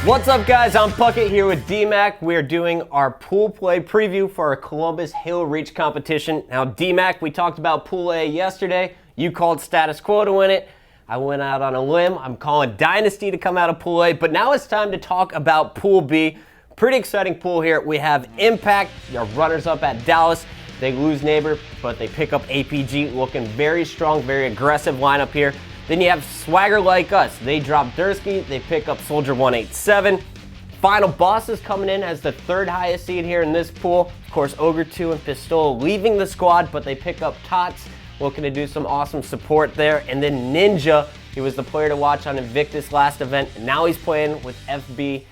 What's up, guys? I'm Puckett here with Dmaq. We are doing our pool play preview for our Columbus Hill Reach competition. Now, Dmaq, we talked about Pool A yesterday. You called status quo to win it. I went out on a limb. I'm calling Dynasty to come out of Pool A, but now it's time to talk about Pool B. Pretty exciting pool here. We have Impact, our runners-up at Dallas. They lose Neighbor, but they pick up APG, looking very strong, very aggressive lineup here. Then you have Swagger Like Us. They drop Dursky. They pick up Soldier 187. Final Boss is coming in as the third highest seed here in this pool. Of course, Ogre 2 and Pistol leaving the squad, but they pick up Todds, looking to do some awesome support there. And then Ninja, he was the player to watch on Invictus last event. And now he's playing with FB.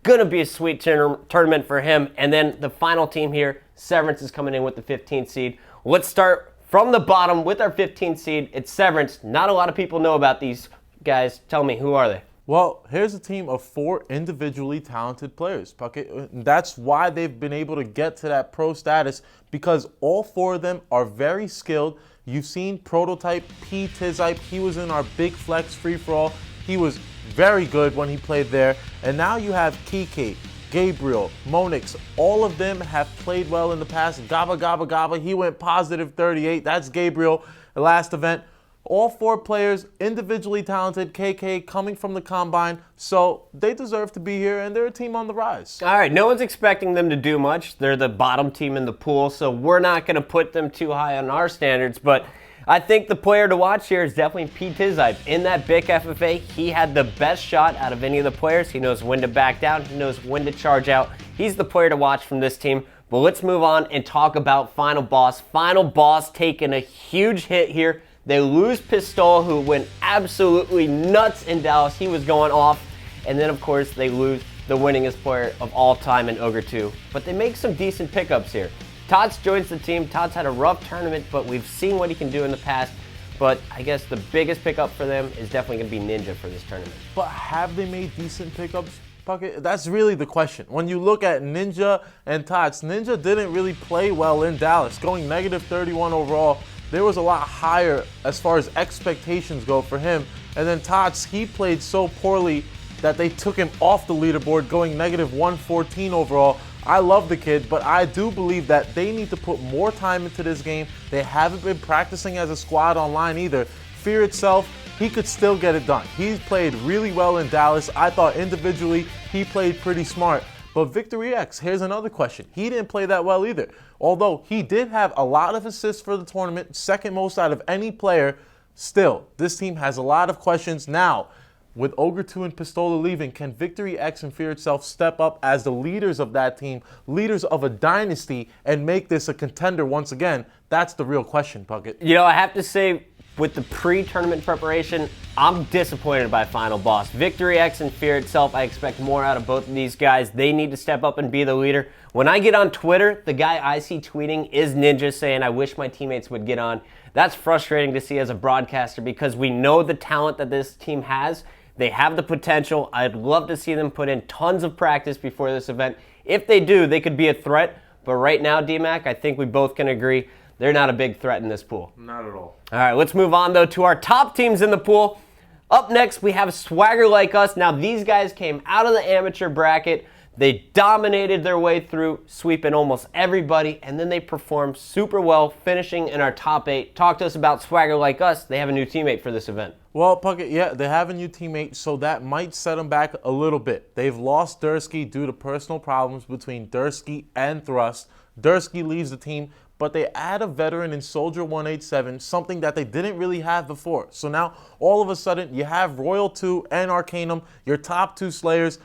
Gonna be a sweet tournament for him. And then the final team here, Severance, is coming in with the 15th seed. Let's start from the bottom with our 15th seed. It's Severance. Not a lot of people know about these guys. Tell me, who are they? Well, here's a team of 4 individually talented players, Puckett. That's why they've been able to get to that pro status, because all 4 of them are very skilled. You've seen Prototype P. Tizype. He was in our Big Flex free-for-all. He was very good when he played there. And now you have Kiki, Gabriel, Monix. All of them have played well in the past. Gaba, he went positive 38. That's Gabriel, the last event. All 4 players, individually talented, KK coming from the Combine, so they deserve to be here, and they're a team on the rise. All right, no one's expecting them to do much. They're the bottom team in the pool, so we're not going to put them too high on our standards, but I think the player to watch here is definitely P. Tizype. In that big FFA, he had the best shot out of any of the players. He knows when to back down. He knows when to charge out. He's the player to watch from this team. But let's move on and talk about Final Boss. Final Boss taking a huge hit here. They lose Pistol, who went absolutely nuts in Dallas. He was going off. And then, of course, they lose the winningest player of all time in Ogre 2. But they make some decent pickups here. Todds joins the team. Todds had a rough tournament, but we've seen what he can do in the past. But I guess the biggest pickup for them is definitely going to be Ninja for this tournament. But have they made decent pickups, Puckett? That's really the question. When you look at Ninja and Todds, Ninja didn't really play well in Dallas, going negative 31 overall. There was a lot higher as far as expectations go for him. And then Todds, he played so poorly that they took him off the leaderboard, going negative 114 overall. I love the kid, but I do believe that they need to put more time into this game. They haven't been practicing as a squad online either. Fear itself, he could still get it done. He's played really well in Dallas. I thought individually he played pretty smart. But Victory X, here's another question. He didn't play that well either. Although he did have a lot of assists for the tournament, second most out of any player, still, this team has a lot of questions. Now, with Ogre 2 and Pistola leaving, can Victory X and Fear Itself step up as the leaders of that team, leaders of a dynasty, and make this a contender once again? That's the real question, Puckett. You know, I have to say, with the pre-tournament preparation, I'm disappointed by Final Boss. Victory X and Fear Itself, I expect more out of both of these guys. They need to step up and be the leader. When I get on Twitter, the guy I see tweeting is Ninja, saying, I wish my teammates would get on. That's frustrating to see as a broadcaster, because we know the talent that this team has. They have the potential. I'd love to see them put in tons of practice before this event. If they do, they could be a threat. But right now, Dmaq, I think we both can agree they're not a big threat in this pool. Not at all. All right, let's move on, though, to our top teams in the pool. Up next, we have Swagger Like Us. Now, these guys came out of the amateur bracket. They dominated their way through, sweeping almost everybody, and then they performed super well, finishing in our top 8. Talk to us about Swagger Like Us. They have a new teammate for this event. Well, Puckett, yeah, they have a new teammate, so that might set them back a little bit. They've lost Dursky due to personal problems between Dursky and Thrust. Dursky leaves the team, but they add a veteran in Soldier 187, something that they didn't really have before. So now, all of a sudden, you have Royal 2 and Arcanum, your top 2 Slayers,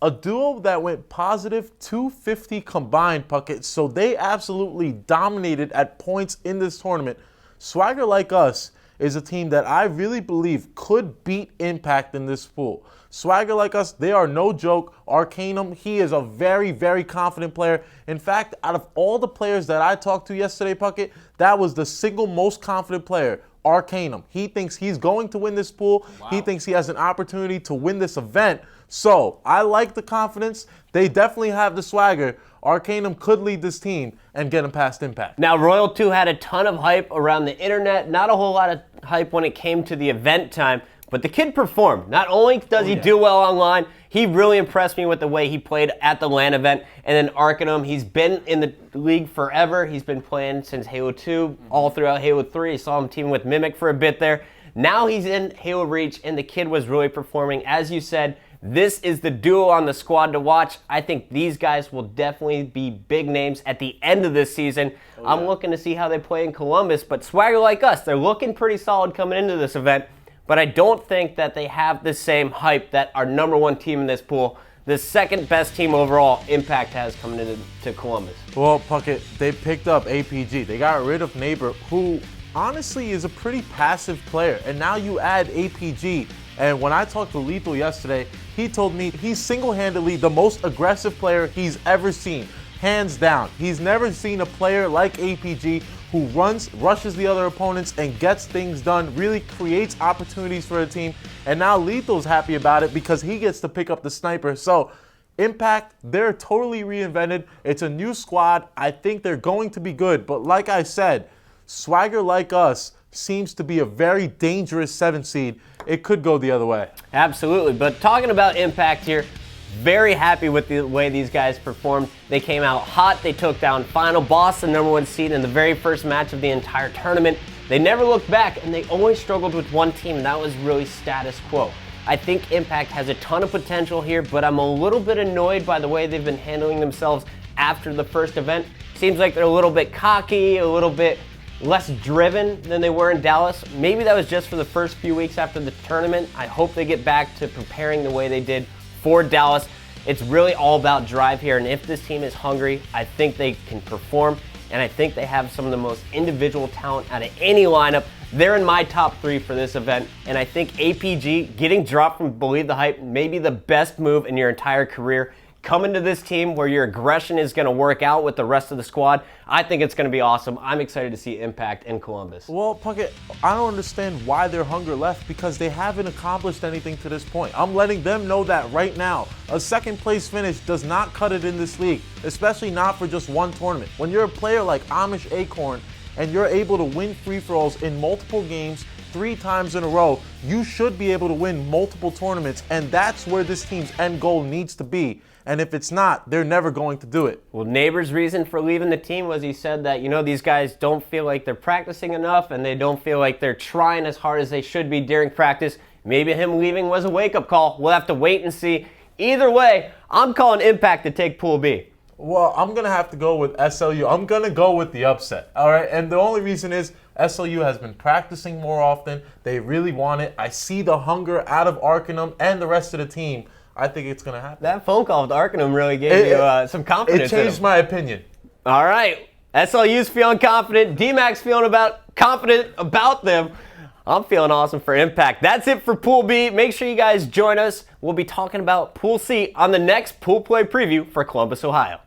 a duo that went positive 250 combined, Puckett. So they absolutely dominated at points in this tournament. Swagger Like Us is a team that I really believe could beat Impact in this pool. Swagger Like Us, they are no joke. Arcanum, he is a very, very confident player. In fact, out of all the players that I talked to yesterday, Puckett, that was the single most confident player, Arcanum. He thinks he's going to win this pool. Wow. He thinks he has an opportunity to win this event. So I like the confidence. They definitely have the swagger. Arcanum could lead this team and get him past Impact. Now, Royal 2 had a ton of hype around the internet. Not a whole lot of hype when it came to the event time. But the kid performed. Not only does he do well online, he really impressed me with the way he played at the LAN event. And then Arcanum, he's been in the league forever. He's been playing since Halo 2, all throughout Halo 3. I saw him teaming with Mimic for a bit there. Now he's in Halo Reach, and the kid was really performing. As you said, this is the duo on the squad to watch. I think these guys will definitely be big names at the end of this season. I'm looking to see how they play in Columbus, but Swagger like us, they're looking pretty solid coming into this event. But I don't think that they have the same hype that our number one team in this pool, the second best team overall, Impact has coming into Columbus. Well, Puckett, they picked up APG. They got rid of Neighbor, who honestly is a pretty passive player. And now you add APG. And when I talked to Lethal yesterday, he told me he's single-handedly the most aggressive player he's ever seen. Hands down. He's never seen a player like APG who rushes the other opponents and gets things done, really creates opportunities for the team. And now Lethal's happy about it because he gets to pick up the sniper. So Impact, they're totally reinvented. It's a new squad. I think they're going to be good. But like I said, Swagger like us seems to be a very dangerous 7 seed. It could go the other way. Absolutely. But talking about Impact here, very happy with the way these guys performed. They came out hot. They took down Final Boss, the number 1 seed, in the very first match of the entire tournament. They never looked back, and they only struggled with one team, and that was really status quo. I think Impact has a ton of potential here, but I'm a little bit annoyed by the way they've been handling themselves after the first event. Seems like they're a little bit cocky, a little bit less driven than they were in Dallas. Maybe that was just for the first few weeks after the tournament. I hope they get back to preparing the way they did for Dallas. It's really all about drive here, and if this team is hungry, I think they can perform, and I think they have some of the most individual talent out of any lineup. They're in my top 3 for this event, and I think APG getting dropped from Believe the Hype may be the best move in your entire career. Come into this team where your aggression is going to work out with the rest of the squad. I think it's going to be awesome. I'm excited to see Impact in Columbus. Well, Puckett, I don't understand why their hunger left because they haven't accomplished anything to this point. I'm letting them know that right now. A second place finish does not cut it in this league, especially not for just one tournament. When you're a player like Amish Acorn and you're able to win free-for-alls in multiple games 3 times in a row, you should be able to win multiple tournaments, and that's where this team's end goal needs to be. And if it's not, they're never going to do it. Well, Neighbor's reason for leaving the team was he said that, these guys don't feel like they're practicing enough and they don't feel like they're trying as hard as they should be during practice. Maybe him leaving was a wake-up call. We'll have to wait and see. Either way, I'm calling Impact to take Pool B. Well, I'm going to have to go with SLU. I'm going to go with the upset, all right? And the only reason is SLU has been practicing more often. They really want it. I see the hunger out of Arcanum and the rest of the team. I think it's going to happen. That phone call with Arcanum really gave you some confidence. It changed my opinion. All right. SLU's feeling confident. Dmac's feeling confident about them. I'm feeling awesome for Impact. That's it for Pool B. Make sure you guys join us. We'll be talking about Pool C on the next Pool Play preview for Columbus, Ohio.